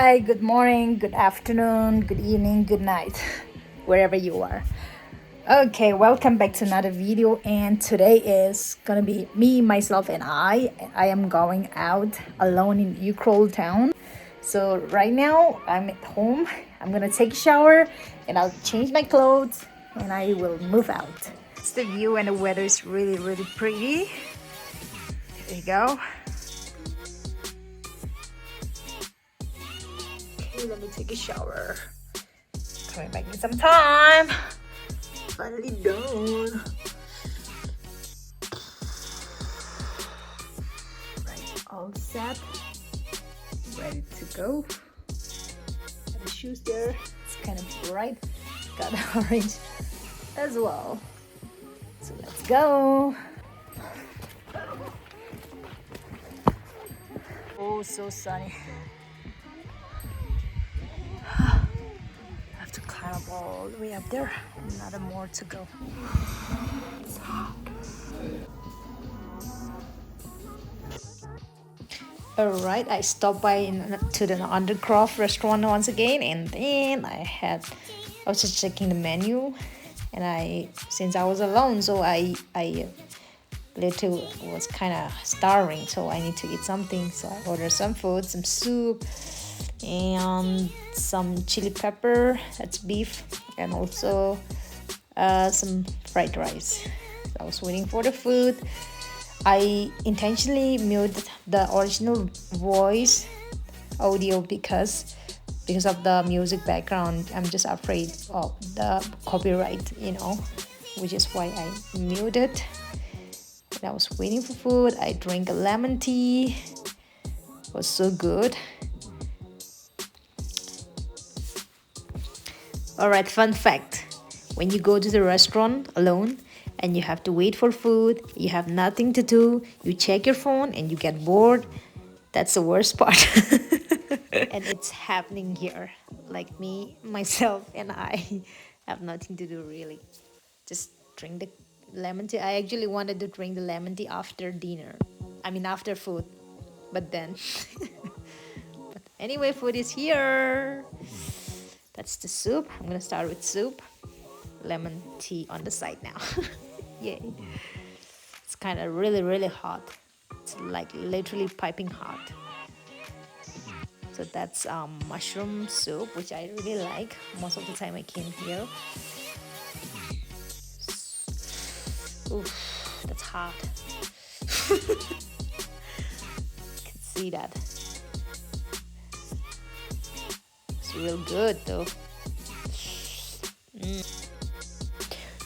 Hi, good morning, good afternoon, good evening, good night, wherever you are. Okay, welcome back to another video, and today is gonna be me, myself, and I. I am going out alone in Ukhrul town. So right now I'm at home. I'm gonna take a shower and I'll change my clothes and I will move out. It's the view and the weather is really pretty. There you go. Okay, let me take a shower. Coming back in some time. Finally done. Right, all set. Ready to go. Got the shoes there. It's kind of bright. Got orange as well. So let's go. Oh, so sunny. I have to climb up all the way up there. Another more to go. It's hot. Alright, I stopped by to the Undercroft restaurant once again, and then I was just checking the menu, and since I was alone, so I little was kind of starving, so I need to eat something. So I ordered some food, some soup, and some chili pepper, that's beef, and also some fried rice. So I was waiting for the food. I intentionally muted the original voice audio because of the music background. I'm just afraid of the copyright, which is why I muted. And I was waiting for food. I drank a lemon tea. It was so good. Alright, fun fact. When you go to the restaurant alone and you have to wait for food, you have nothing to do, you check your phone and you get bored, that's the worst part. And it's happening here. Like me, myself, and I have nothing to do really. Just drink the lemon tea. I actually wanted to drink the lemon tea after dinner. After food. But then. But anyway, food is here. That's the soup. I'm gonna start with soup. Lemon tea on the side now. Yay. It's kind of really hot. It's like literally piping hot. So that's mushroom soup, which I really like. Most of the time I came here. Oof, that's hot. You can see that. It's real good though.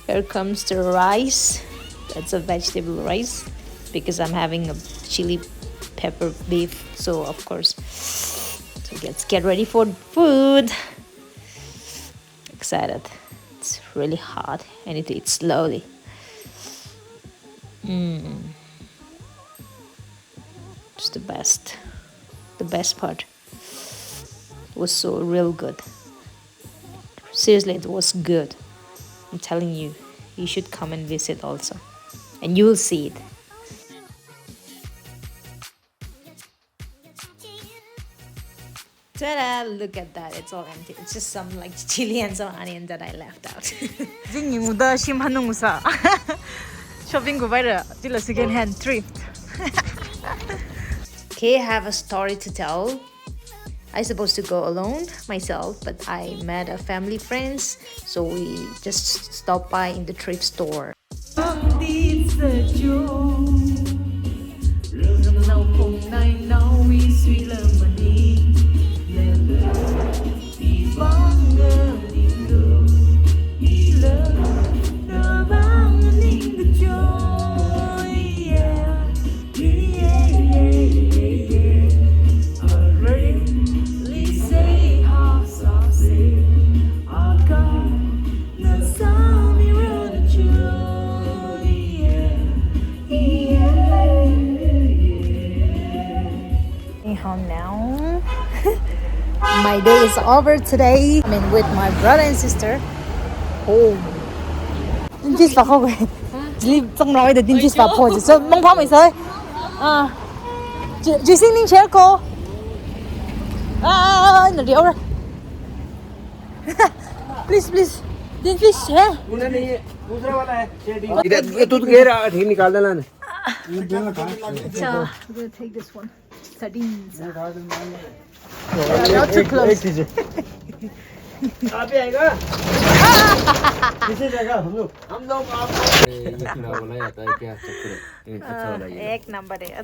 Here comes the rice. That's a vegetable rice because I'm having a chili pepper beef. So of course, so let's get ready for food. Excited. It's really hot. I need to eat slowly. It's the best. The best part. It was so real good. Seriously, it was good. I'm telling you, you should come and visit also. And you will see it. Ta-da! Look at that. It's all empty. It's just some like chili and some onion that I left out. Zingmuda simhanusa. Shopping go by the second hand thrift. Okay, I have a story to tell. I supposed to go alone myself, but I met a family friends, so we just stopped by in the thrift store. Home now. My day is over today. With my brother and sister. Oh. Đi vào không vậy? Đi trong nói được đi vào phố chỉ sợ mong phong mình sơi. À. Chị xin linh chế cô. Ah, nariyaw ra. Please, please. Then fish है. उन्हें नहीं है दूसरा वाला है इधर तू तो घेर ठीक निकाल देना ने अच्छा, we're gonna take this one. Sardines. Not too close. कहाँ पे आएगा किसी जगह हम लोग आप ये खराब होना जाता है क्या चक्कर है अच्छा वाला ये एक नंबर है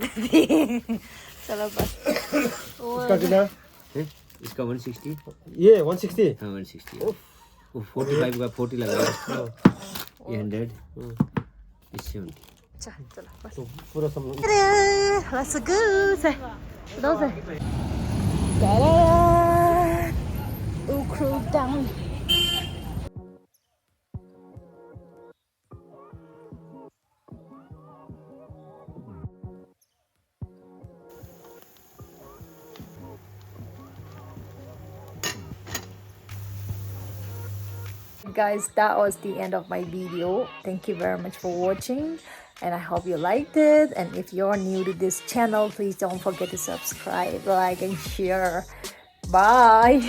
चलो बस इसका कितना है इसका 160 ये 160 हाँ 160 वो 45 का 40 लगा ये 100 इस 70 चलो बस पूरा सब let's go से दो से Ukhrul down. Guys, that was the end of my video. Thank you very much for watching and I hope you liked it, and if you're new to this channel, please don't forget to subscribe, like and share. Bye.